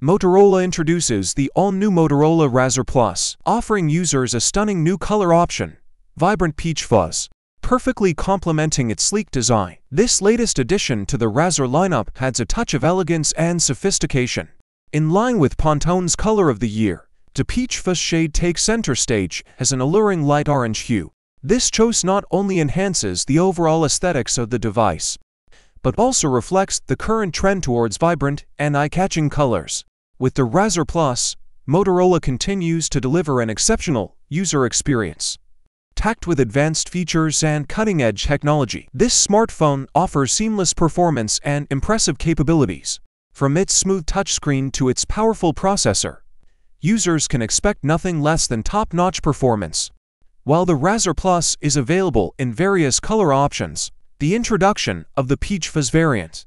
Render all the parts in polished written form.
Motorola introduces the all-new Motorola Razr Plus, offering users a stunning new color option, vibrant peach fuzz, perfectly complementing its sleek design. This latest addition to the Razr lineup adds a touch of elegance and sophistication. In line with Pantone's color of the year, the peach fuzz shade takes center stage as an alluring light orange hue. This choice not only enhances the overall aesthetics of the device, but also reflects the current trend towards vibrant and eye-catching colors. With the Razr Plus, Motorola continues to deliver an exceptional user experience. Packed with advanced features and cutting-edge technology, this smartphone offers seamless performance and impressive capabilities. From its smooth touchscreen to its powerful processor, users can expect nothing less than top-notch performance. While the Razr Plus is available in various color options, the introduction of the peach fuzz variant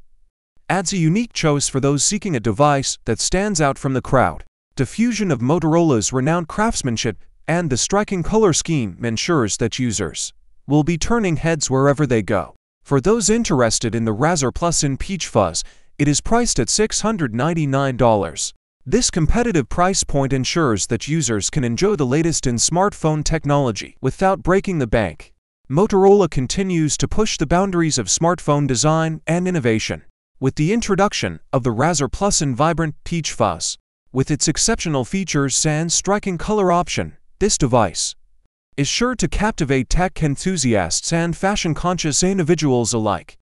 adds a unique choice for those seeking a device that stands out from the crowd. The fusion of Motorola's renowned craftsmanship and the striking color scheme ensures that users will be turning heads wherever they go. For those interested in the Razr Plus in peach fuzz, it is priced at $699. This competitive price point ensures that users can enjoy the latest in smartphone technology without breaking the bank. Motorola continues to push the boundaries of smartphone design and innovation. With the introduction of the Razr Plus in vibrant peach fuzz, with its exceptional features and striking color option, this device is sure to captivate tech enthusiasts and fashion-conscious individuals alike.